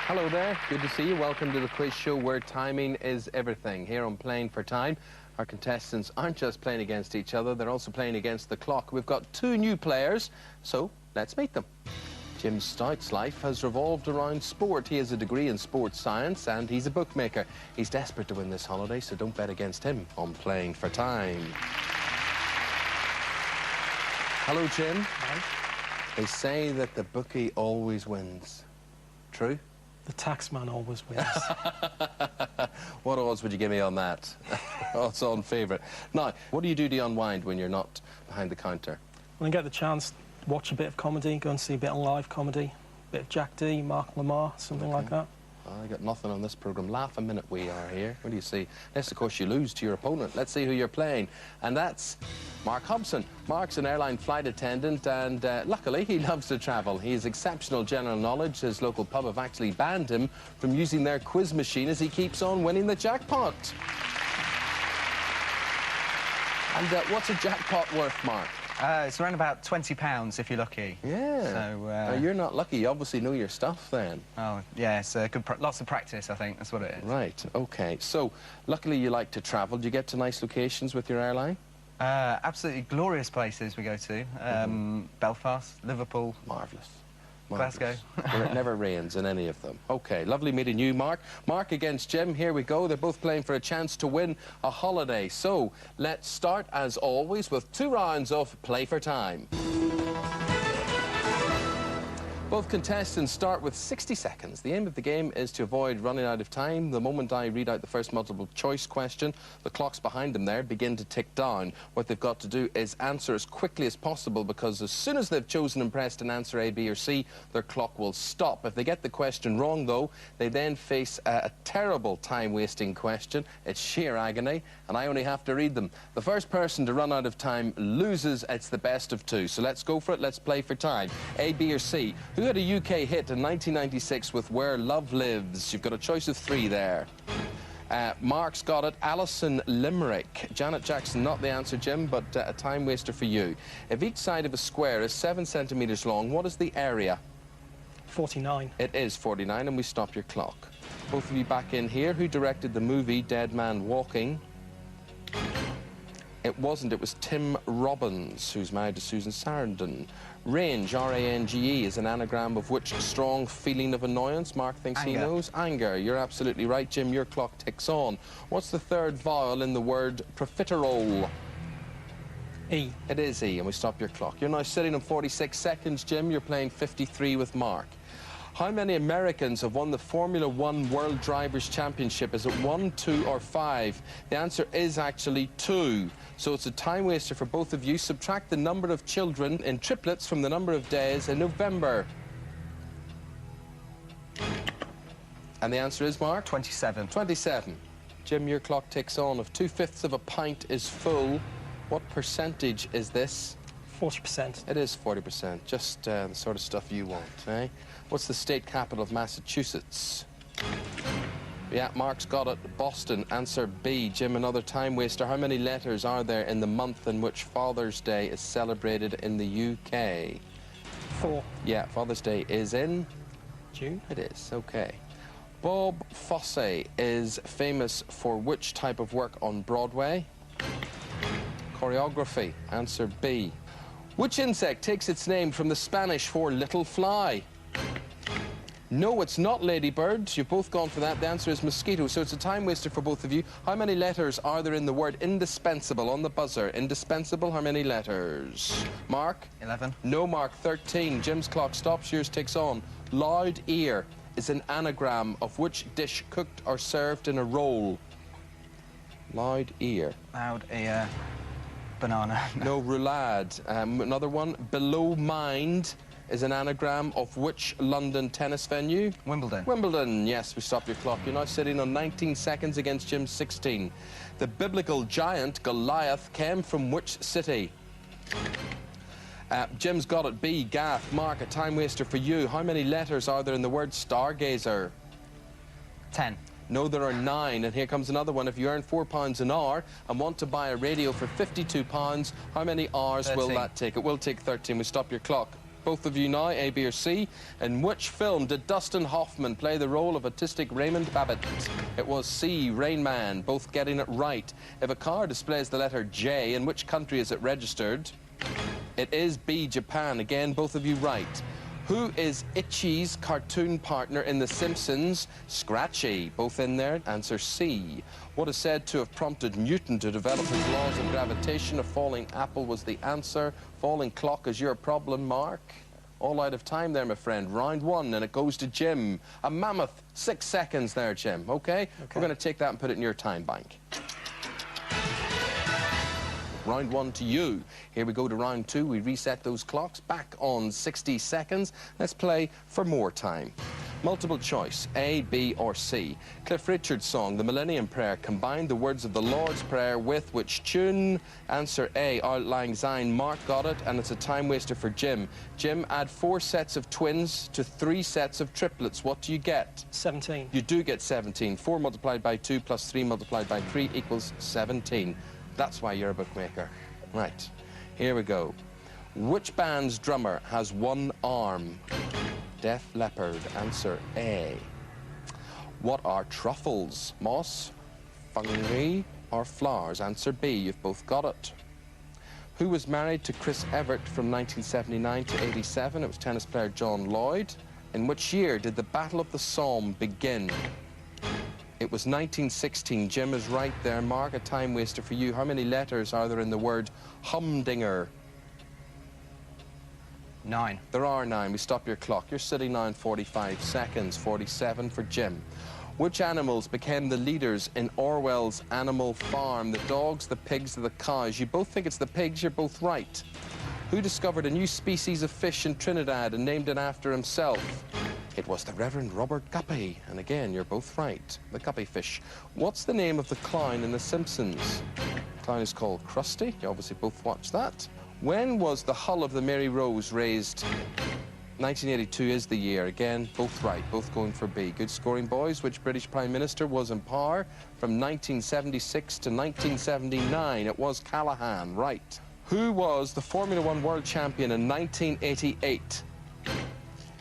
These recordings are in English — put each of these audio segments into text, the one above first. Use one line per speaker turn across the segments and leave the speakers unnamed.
Hello there, good to see you. Welcome to the quiz show where timing is everything. Here on Playing for Time, our contestants aren't just playing against each other, they're also playing against the clock. We've got two new players, so let's meet them. Jim Stout's life has revolved around sport. He has a degree in sports science and he's a bookmaker. He's desperate to win this holiday, so don't bet against him on Playing for Time. Hello, Jim.
Hi.
They say that the bookie always wins. True?
The taxman always wins.
What odds would you give me on that? Odds on favourite. Now, what do you do to unwind when you're not behind the counter?
When I get the chance, watch a bit of comedy, go and see a bit of live comedy, a bit of Jack D, Mark Lamar, something like that.
I got nothing on this programme. Laugh a minute we are here. What do you see? Unless, of course, you lose to your opponent. Let's see who you're playing. And that's Mark Hobson. Mark's an airline flight attendant, and luckily he loves to travel. He has exceptional general knowledge. His local pub have actually banned him from using their quiz machine as he keeps on winning the jackpot. And what's a jackpot worth, Mark?
It's around about £20 if you're lucky.
Yeah.
So
you're not lucky. You obviously know your stuff then.
Oh yeah, it's lots of practice. I think that's what it is.
Right. Okay. So luckily you like to travel. Do you get to nice locations with your airline?
Absolutely glorious places we go to. Belfast, Liverpool.
Marvellous.
Glasgow.
Where it never rains in any of them. Okay, lovely meeting you, Mark. Mark against Jim, here we go. They're both playing for a chance to win a holiday. So, let's start, as always, with 2 rounds of Play for Time. Both contestants start with 60 seconds. The aim of the game is to avoid running out of time. The moment I read out the first multiple choice question, the clocks behind them there begin to tick down. What they've got to do is answer as quickly as possible, because as soon as they've chosen and pressed an answer A, B or C, their clock will stop. If they get the question wrong, though, they then face a terrible time-wasting question. It's sheer agony, and I only have to read them. The first person to run out of time loses. It's the best of 2. So let's go for it. Let's play for time. A, B or C. Who had a UK hit in 1996 with Where Love Lives? You've got a choice of 3 there. Mark's got it. Alison Limerick. Janet Jackson, not the answer, Jim, but a time waster for you. If each side of a square is 7 centimetres long, what is the area?
49.
It is 49, and we stop your clock. Both of you back in here. Who directed the movie Dead Man Walking? It wasn't. It was Tim Robbins, who's married to Susan Sarandon. Range, R-A-N-G-E, is an anagram of which strong feeling of annoyance? Mark thinks he knows. Anger. You're absolutely right, Jim. Your clock ticks on. What's the third vowel in the word profiterole?
E.
It is E, and we stop your clock. You're now sitting on 46 seconds, Jim. You're playing 53 with Mark. How many Americans have won the Formula 1 World Drivers' Championship? Is it 1, 2 or 5? The answer is actually 2. So it's a time waster for both of you. Subtract the number of children in triplets from the number of days in November. And the answer is, Mark?
27.
27. Jim, your clock ticks on. If 2/5 of a pint is full, what percentage is this?
40%.
It is 40%. Just the sort of stuff you want, eh? What's the state capital of Massachusetts? Yeah, Mark's got it. Boston. Answer B. Jim, another time waster. How many letters are there in the month in which Father's Day is celebrated in the UK?
4.
Yeah, Father's Day is in?
June.
It is, okay. Bob Fosse is famous for which type of work on Broadway? Choreography. Answer B. Which insect takes its name from the Spanish for little fly? No, it's not ladybird. You've both gone for that. The answer is mosquito, so it's a time waster for both of you. How many letters are there in the word indispensable on the buzzer? Indispensable, how many letters? Mark?
11.
No, Mark, 13. Jim's clock stops, yours ticks on. Loud ear is an anagram of which dish cooked or served in a roll? Loud ear.
Loud ear. Banana.
No, roulade. Another one. Below mind is an anagram of which London tennis venue?
Wimbledon.
Wimbledon, yes, we stop your clock. You're now sitting on 19 seconds against Jim's 16. The biblical giant Goliath came from which city? Jim's got it. B. Gath. Mark, a time waster for you. How many letters are there in the word stargazer?
10.
No, there are 9, and here comes another one. If you earn £4 an hour and want to buy a radio for £52, how many hours
13.
will that take? It will take 13. We stop your clock. both of you now, A, B or C. In which film did Dustin Hoffman play the role of autistic Raymond Babbitt? It was C, Rain Man, both getting it right. If a car displays the letter J, in which country is it registered? It is B, Japan. Again, both of you right. Who is Itchy's cartoon partner in The Simpsons? Scratchy. Both in there. Answer C. What is said to have prompted Newton to develop his laws of gravitation? A falling apple was the answer. Falling clock is your problem, Mark. All out of time there, my friend. Round one, and it goes to Jim. A mammoth 6 seconds there, Jim. Okay? We're going to take that and put it in your time bank. Round one to you. Here we go to round two. We reset those clocks back on 60 seconds. Let's play for more time. Multiple choice, A, B or C. Cliff Richard's song, The Millennium Prayer, combined the words of the Lord's Prayer with which tune? Answer A, Outlying Syne. Mark got it, and it's a time waster for Jim. Jim, add 4 sets of twins to 3 sets of triplets. What do you get?
17.
You do get 17. 4 multiplied by 2 plus 3 multiplied by 3 equals 17. That's why you're a bookmaker. Right, here we go. Which band's drummer has 1 arm? Def Leppard. Answer A. What are truffles? Moss, fungi, or flowers? Answer B. You've both got it. Who was married to Chris Evert from 1979 to 87? It was tennis player John Lloyd. In which year did the Battle of the Somme begin? It was 1916. Jim is right there. Mark, a time waster for you. How many letters are there in the word humdinger?
9.
There are 9. We stop your clock. You're sitting now in 45 seconds. 47 for Jim. Which animals became the leaders in Orwell's Animal Farm? The dogs, the pigs, or the cows? You both think it's the pigs. You're both right. Who discovered a new species of fish in Trinidad and named it after himself? It was the Reverend Robert Guppy. And again, you're both right. The Guppy fish. What's the name of the clown in The Simpsons? The clown is called Krusty. You obviously both watched that. When was the hull of the Mary Rose raised? 1982 is the year. Again, both right. Both going for B. Good scoring, boys. Which British Prime Minister was in power from 1976 to 1979? It was Callaghan. Right. Who was the Formula One World Champion in 1988?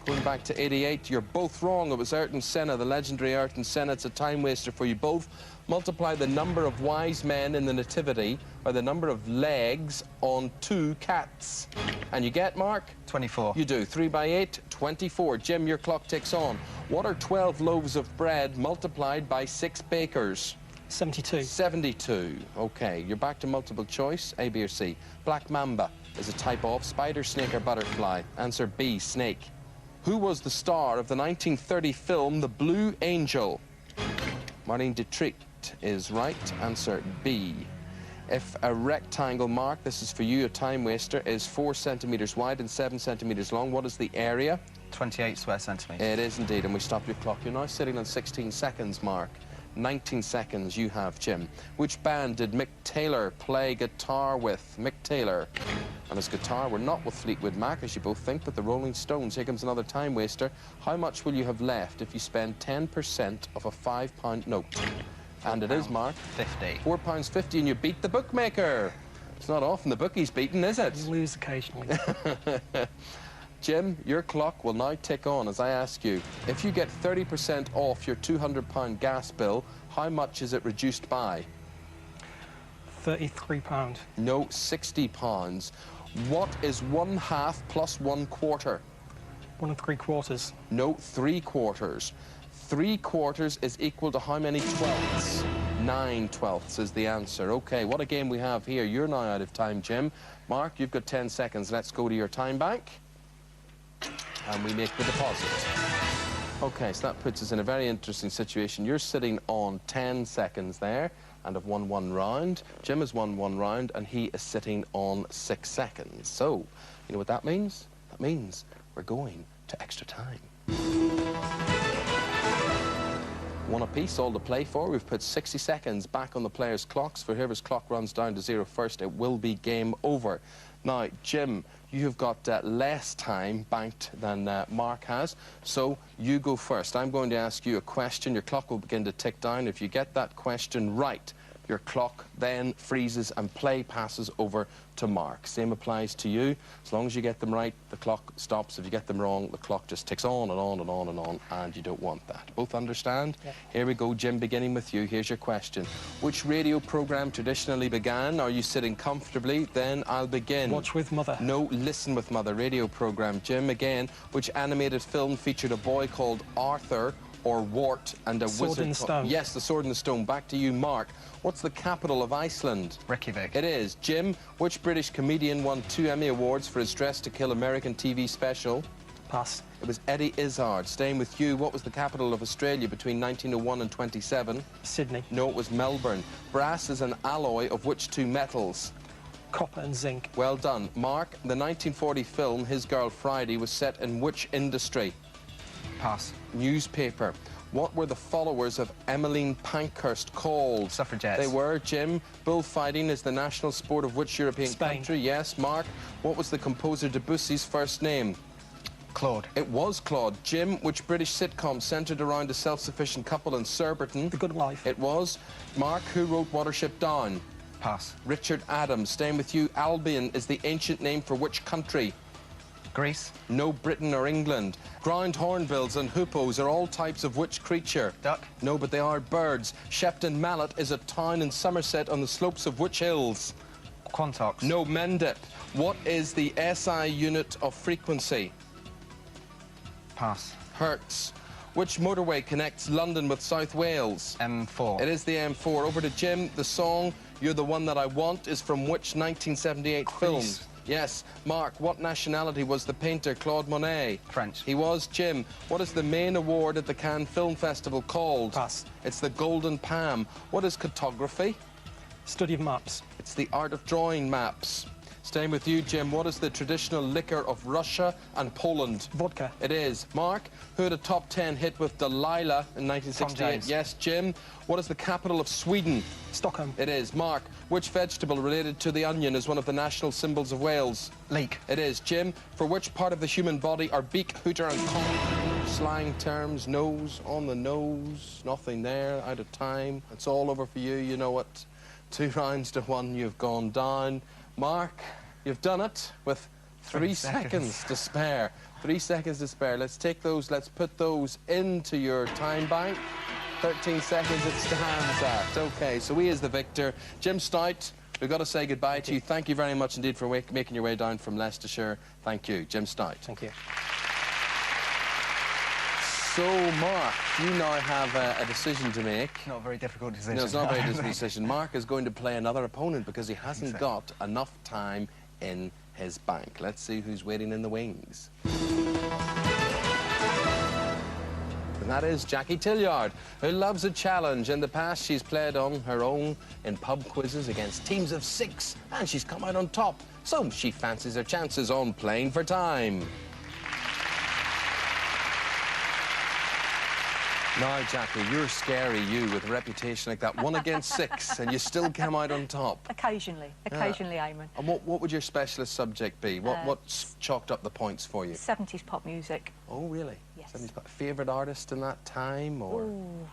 Going back to 88, you're both wrong. It was Ayrton Senna, the legendary Ayrton Senna. It's a time waster for you both. Multiply the number of wise men in the Nativity by the number of legs on 2 cats. And you get, Mark?
24.
You do. 3 by 8, 24. Jim, your clock ticks on. What are 12 loaves of bread multiplied by 6 bakers?
72.
72. Okay, you're back to multiple choice, A, B or C. Black mamba is a type of spider, snake or butterfly. Answer B, snake. Who was the star of the 1930 film The Blue Angel? Marlene Dietrich is right. Answer B. If a rectangle, Mark, this is for you, a time waster, is 4 centimetres wide and 7 centimetres long, what is the area?
28 square centimetres.
It is indeed, and we stop your clock. You're now sitting on 16 seconds, Mark. 19 seconds you have, Jim. Which band did Mick Taylor play guitar with? Mick Taylor. And his guitar were not with Fleetwood Mac, as you both think, but the Rolling Stones. Here comes another time waster. How much will you have left if you spend 10% of a £5 note? And it is, Mark.
50.
£4.50, and you beat the bookmaker. It's not often the bookie's beaten, is it?
You lose occasionally.
Jim, your clock will now tick on as I ask you. If you get 30% off your £200 gas bill, how much is it reduced by?
£33.
No, £60. What is 1/2 plus 1/4?
1 3/4.
No, 3/4. 3/4 is equal to how many twelfths? 9 twelfths is the answer. Okay, what a game we have here. You're now out of time, Jim. Mark, you've got 10 seconds. Let's go to your time bank. And we make the deposit. Okay, so that puts us in a very interesting situation. You're sitting on 10 seconds there and have won 1 round. Jim has won 1 round and he is sitting on 6 seconds. So, you know what that means? That means we're going to extra time. 1 apiece, all to play for. We've put 60 seconds back on the players' clocks. For whoever's clock runs down to 0 first, it will be game over. Now, Jim, you've got less time banked than Mark has, so you go first. I'm going to ask you a question. Your clock will begin to tick down. If you get that question right, Your clock then freezes and play passes over to Mark. Same applies to you. As long as you get them right, the clock stops. If you get them wrong, the clock just ticks on and on and on and on, and you don't want that. Both understand?
Yeah.
Here we go, Jim, beginning with you. Here's your question. Which radio programme traditionally began? Are you sitting comfortably? Then I'll begin.
Watch with Mother.
No, Listen with Mother radio programme. Jim, again, which animated film featured a boy called Arthur or Wart and a
Sword
wizard?
in the Stone.
Yes, The Sword in the Stone. Back to you, Mark. What's the capital of Iceland?
Reykjavik.
It is. Jim, which British comedian won 2 Emmy Awards for his Dressed to Kill American TV special?
Pass.
It was Eddie Izzard. Staying with you, what was the capital of Australia between 1901 and 27?
Sydney.
No, it was Melbourne. Brass is an alloy of which 2 metals?
Copper and zinc.
Well done. Mark, the 1940 film His Girl Friday was set in which industry?
Pass.
Newspaper. What were the followers of Emmeline Pankhurst called?
Suffragettes.
They were. Jim, bullfighting is the national sport of which European
Spain.
country? Yes. Mark, what was the composer Debussy's first name?
Claude.
It was Claude. Jim, which British sitcom centred around a self-sufficient couple in Surbiton?
The Good Life.
It was. Mark, who wrote Watership Down?
Pass.
Richard Adams. Staying with you, Albion is the ancient name for which country?
Greece.
No, Britain or England. Ground hornbills and hoopos are all types of which creature?
Duck.
No, but they are birds. Shepton Mallet is a town in Somerset on the slopes of which hills?
Quantox.
No, Mendip. What is the SI unit of frequency?
Pass.
Hertz. Which motorway connects London with South Wales?
M4.
It is the M4. Over to Jim. The song You're the One That I Want is from which 1978 film? Yes. Mark, what nationality was the painter Claude Monet?
French.
He was. Jim, what is the main award at the Cannes Film Festival called?
Pass.
It's the Golden Palm. What is cartography?
Study of maps.
It's the art of drawing maps. Staying with you, Jim, what is the traditional liquor of Russia and Poland?
Vodka.
It is. Mark, who had a top 10 hit with Delilah in 1968?
Jones.
Yes. Jim, what is the capital of Sweden?
Stockholm.
It is. Mark, which vegetable related to the onion is one of the national symbols of Wales?
Leek.
It is. Jim, for which part of the human body are beak, hooter and cock slang terms? Nose, on the nose, nothing there, out of time. It's all over for you, you know it. 2 rounds to 1, you've gone down. Mark, you've done it with 3 seconds to spare. 3 seconds to spare. Let's take those, let's put those into your time bank. 13 seconds it stands at. Okay, so he is the victor. Jim Stout, we've got to say goodbye to you. Thank you very much indeed for making your way down from Leicestershire. Thank you, Jim Stout.
Thank you.
So, Mark, you now have a decision to make.
Not a very difficult decision.
No, it's not a very difficult decision. Mark is going to play another opponent because he hasn't
Exactly.
got enough time in his bank. Let's see who's waiting in the wings. And that is Jackie Tilliard, who loves a challenge. In the past, she's played on her own in pub quizzes against teams of 6, and she's come out on top. So she fancies her chances on Playing for Time. Now, Jackie, you're scary, you, with a reputation like that. 1 against 6, and you still come out on top.
Occasionally, Eamon.
And what would your specialist subject be? What's chalked up the points for you?
70s pop music.
Oh, really?
Yes.
70s pop. Favourite artist in that time, or?
Ooh.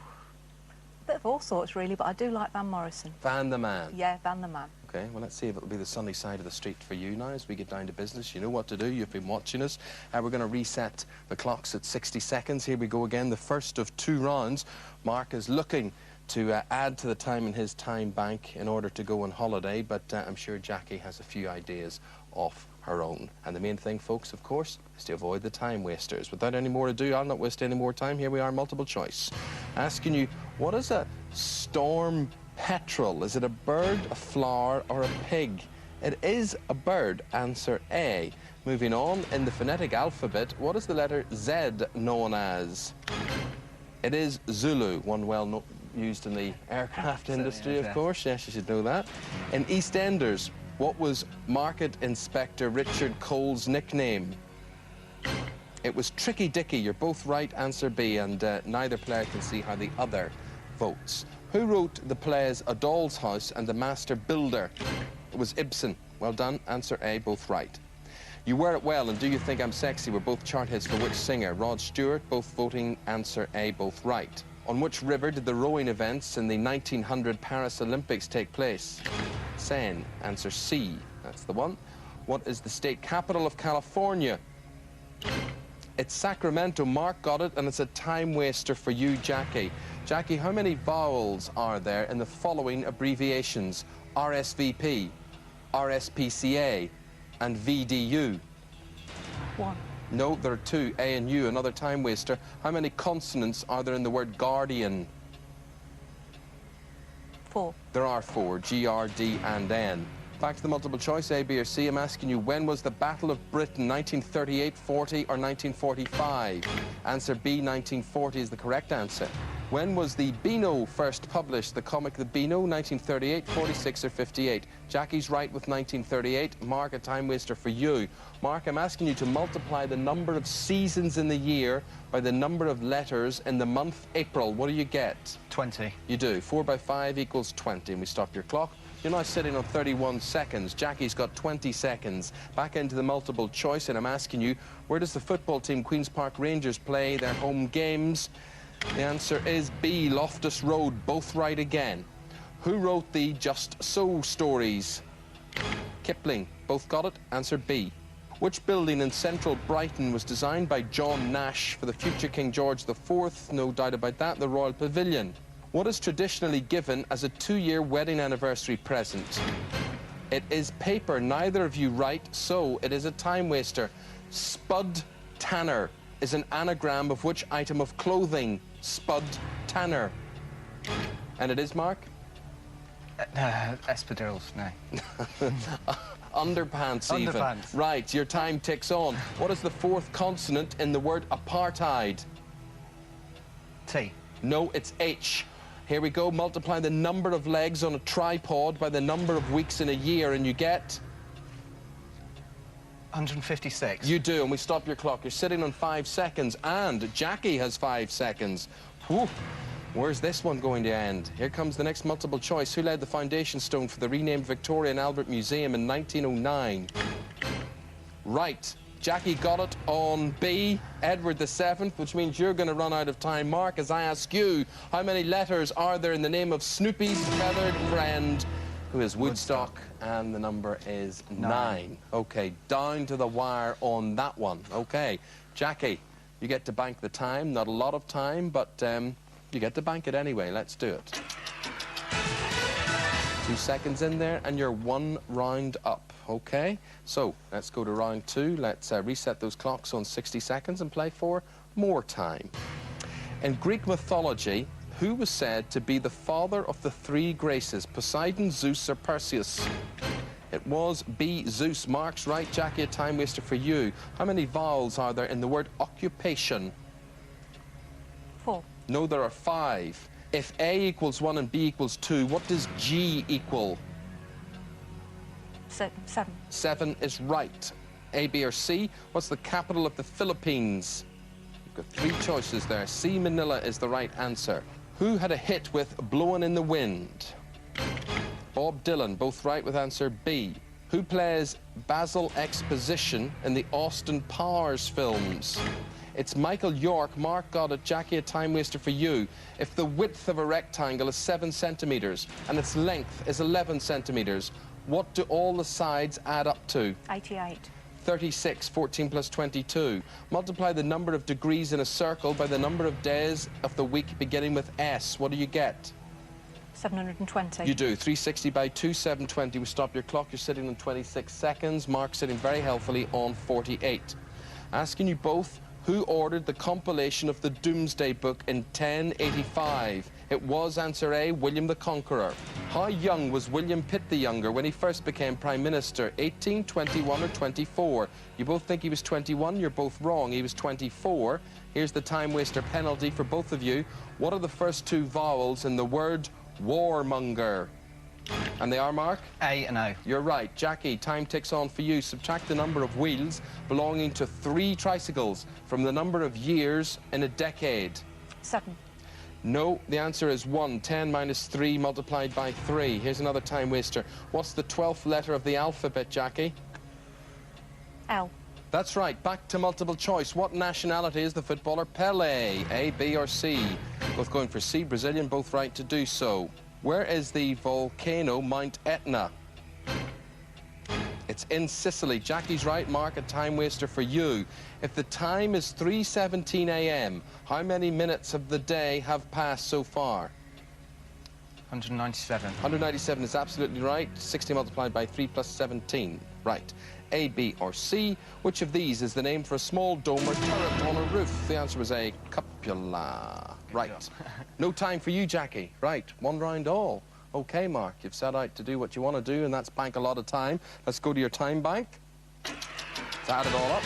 Bit of all sorts, really, but I do like Van Morrison.
Van the Man.
Yeah, Van the Man.
Okay, well, let's see if it'll be the sunny side of the street for you now as we get down to business. You know what to do. You've been watching us. We're going to reset the clocks at 60 seconds. Here we go again, the first of 2 rounds. Mark is looking to add to the time in his time bank in order to go on holiday, but I'm sure Jackie has a few ideas of her own. And the main thing, folks, of course, is to avoid the time wasters. Without any more ado, I'll not waste any more time. Here we are, multiple choice. Asking you, what is a storm petrel? Is it a bird, a flower, or a pig? It is a bird. Answer A. Moving on, in the phonetic alphabet, what is the letter Z known as? It is Zulu, one well used in the aircraft industry, of course. Yes, you should know that. In EastEnders, what was Market Inspector Richard Cole's nickname? It was Tricky Dicky. You're both right. Answer B, and neither player can see how the other votes. Who wrote the plays A Doll's House and The Master Builder? It was Ibsen. Well done. Answer A, both right. You Wear It Well and Do You Think I'm Sexy were both chart hits for which singer? Rod Stewart, both voting answer A, both right. On which river did the rowing events in the 1900 Paris Olympics take place? Seine. Answer C. That's the one. What is the state capital of California? It's Sacramento. Mark got it, and it's a time waster for you, Jackie. Jackie, how many vowels are there in the following abbreviations? RSVP, RSPCA, and VDU.
1.
No, there are 2, A and U, another time waster. How many consonants are there in the word guardian?
4.
There are 4, G, R, D, and N. Back to the multiple choice, A, B, or C. I'm asking you, when was the Battle of Britain, 1938, 40, or 1945? Answer B, 1940 is the correct answer. When was the Beano first published, the comic The Beano, 1938, 46, or 58? Jackie's right with 1938. Mark, a time waster for you. Mark, I'm asking you to multiply the number of seasons in the year by the number of letters in the month April. What do you get?
20.
You do. 4 by 5 equals 20. And we stop your clock. You're now sitting on 31 seconds. Jackie's got 20 seconds. Back into the multiple choice, and I'm asking you, where does the football team Queen's Park Rangers play their home games? The answer is B, Loftus Road. Both right again. Who wrote the Just So stories? Kipling. Both got it. Answer B. Which building in central Brighton was designed by John Nash for the future King George IV? No doubt about that, the Royal Pavilion. What is traditionally given as a 2-year wedding anniversary present? It is paper. Neither of you right, so it is a time waster. Spud Tanner is an anagram of which item of clothing? Spud Tanner. And it is, Mark?
Espadrilles, no.
Underpants, even.
Underpants.
Right, your time ticks on. What is the 4th consonant in the word apartheid?
T.
No, it's H. Here we go. Multiply the number of legs on a tripod by the number of weeks in a year, and you get?
156.
You do, and we stop your clock. You're sitting on 5 seconds, and Jackie has 5 seconds. Whew. Where's this one going to end? Here comes the next multiple choice. Who laid the foundation stone for the renamed Victoria and Albert Museum in 1909? Right. Jackie got it on B, Edward VII, which means you're going to run out of time. Mark, as I ask you, how many letters are there in the name of Snoopy's feathered friend, who is Woodstock, and the number is 9. Okay, down to the wire on that one. Okay, Jackie, you get to bank the time. Not a lot of time, but you get to bank it anyway. Let's do it. 2 seconds in there, and you're 1 round up. Okay, so let's go to round 2. Let's reset those clocks on 60 seconds and play for more time. In Greek mythology, who was said to be the father of the 3 Graces, Poseidon, Zeus, or Perseus? It was B, Zeus. Mark's right. Jackie, a time waster for you. How many vowels are there in the word occupation?
4.
No, there are 5. If A equals 1 and B equals 2, what does G equal?
7.
7 is right. A, B, or C. What's the capital of the Philippines? You've got 3 choices there. C, Manila is the right answer. Who had a hit with Blowin' in the Wind? Bob Dylan, both right with answer B. Who plays Basil Exposition in the Austin Powers films? It's Michael York. Mark got it. Jackie, a time waster for you. If the width of a rectangle is 7 centimetres and its length is 11 centimetres, what do all the sides add up to?
88.
36, 14 plus 22. Multiply the number of degrees in a circle by the number of days of the week beginning with S. What do you get?
720.
You do. 360 by 2, 720. We stop your clock. You're sitting on 26 seconds. Mark sitting very healthily on 48. Asking you both, who ordered the compilation of the Doomsday Book in 1085? It was, answer A, William the Conqueror. How young was William Pitt the Younger when he first became Prime Minister? 18, 21, or 24? You both think he was 21. You're both wrong. He was 24. Here's the time waster penalty for both of you. What are the first 2 vowels in the word warmonger? And they are, Mark?
A and O.
You're right. Jackie, time ticks on for you. Subtract the number of wheels belonging to 3 tricycles from the number of years in a decade.
7.
No, the answer is 1. 10 minus 3 multiplied by 3. Here's another time waster. What's the 12th letter of the alphabet, Jackie?
L.
That's right. Back to multiple choice. What nationality is the footballer Pelé? A, B, or C? Both going for C, Brazilian, both right to do so. Where is the volcano Mount Etna? It's in Sicily. Jackie's right. Mark, a time waster for you. If the time is 3:17 a.m., how many minutes of the day have passed so far?
197.
197 is absolutely right. 60 multiplied by 3 plus 17. Right. A, B, or C? Which of these is the name for a small dome or turret on a roof? The answer was A, cupola. Right. No time for you, Jackie. Right. One round all. OK, Mark, you've set out to do what you want to do, and that's bank a lot of time. Let's go to your time bank. Let's add it all up.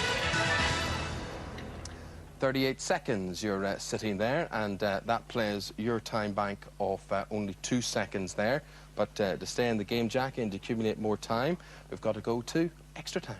38 seconds you're sitting there, and that plays your time bank of only 2 seconds there. But to stay in the game, Jackie, and to accumulate more time, we've got to go to extra time.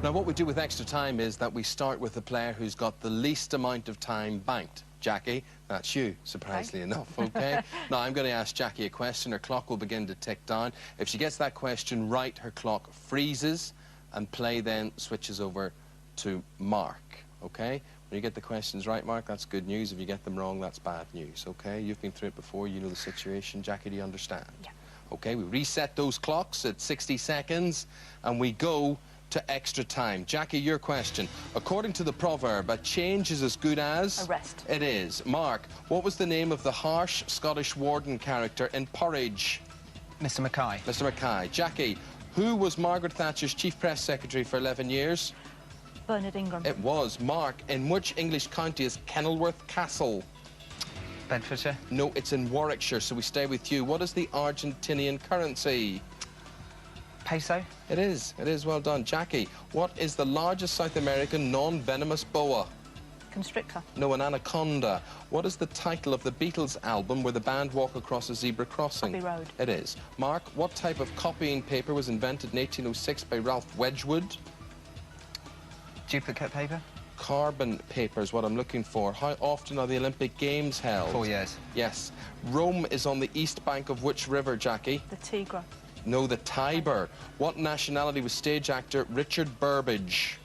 Now, what we do with extra time is that we start with the player who's got the least amount of time banked. Jackie, that's you, surprisingly enough, OK? Now, I'm going to ask Jackie a question. Her clock will begin to tick down. If she gets that question right, her clock freezes, and play then switches over to Mark, OK? When you get the questions right, Mark, that's good news. If you get them wrong, that's bad news, OK? You've been through it before. You know the situation. Jackie, do you understand?
Yeah.
OK, we reset those clocks at 60 seconds, and we go to extra time. Jackie, your question. According to the proverb, a change is as good as...
a rest.
It is. Mark, what was the name of the harsh Scottish warden character in Porridge?
Mr. Mackay.
Mr. Mackay. Jackie, who was Margaret Thatcher's chief press secretary for 11 years?
Bernard Ingram.
It was. Mark, in which English county is Kenilworth Castle?
Bedfordshire.
No, it's in Warwickshire, so we stay with you. What is the Argentinian currency?
Peso.
It is. It is. Well done. Jackie, what is the largest South American non-venomous boa?
Constrictor.
No, an anaconda. What is the title of the Beatles album where the band walk across a zebra crossing?
Abbey Road.
It is. Mark, what type of copying paper was invented in 1806 by Ralph Wedgwood?
Duplicate paper.
Carbon paper is what I'm looking for. How often are the Olympic Games held?
4 years.
Yes. Rome is on the east bank of which river, Jackie?
The Tigre.
No, the Tiber. What nationality was stage actor Richard Burbage?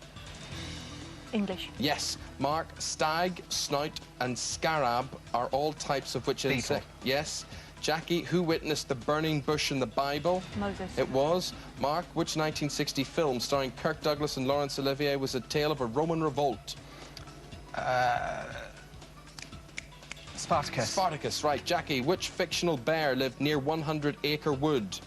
English.
Yes. Mark, stag, snout and scarab are all types of which insect? Yes. Jackie, who witnessed the burning bush in the Bible?
Moses.
It was. Mark, which 1960 film starring Kirk Douglas and Laurence Olivier was a tale of a Roman revolt?
Spartacus.
Spartacus, right. Jackie, which fictional bear lived near 100 Acre Wood?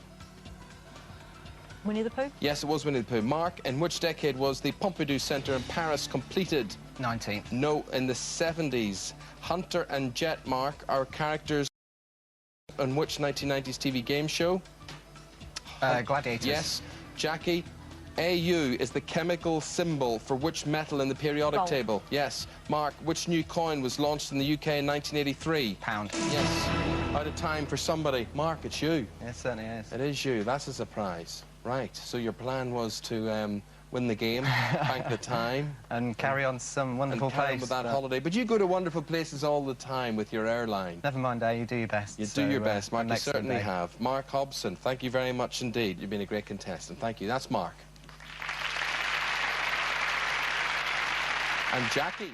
Winnie the Pooh.
Yes, it was Winnie the Pooh. Mark, in which decade was the Pompidou Centre in Paris completed?
19th.
No, in the 70s. Hunter and Jet, Mark, are characters on which 1990s TV game show?
Gladiators.
Yes. Jackie, AU is the chemical symbol for which metal in the periodic
Gold.
table? Yes. Mark, which new coin was launched in the UK in 1983?
Pound.
Yes. Out of time for somebody. Mark, it's you.
It certainly is.
It is you. That's a surprise. Right. So your plan was to win the game, bank the time.
And carry on some wonderful
and carry on
place.
with that holiday. But you go to wonderful places all the time with your airline.
Never mind, you do your best.
You do your best, Mark. You
excellent
certainly
day.
have. Mark Hobson, thank you very much indeed. You've been a great contestant. Thank you. That's Mark. And Jackie.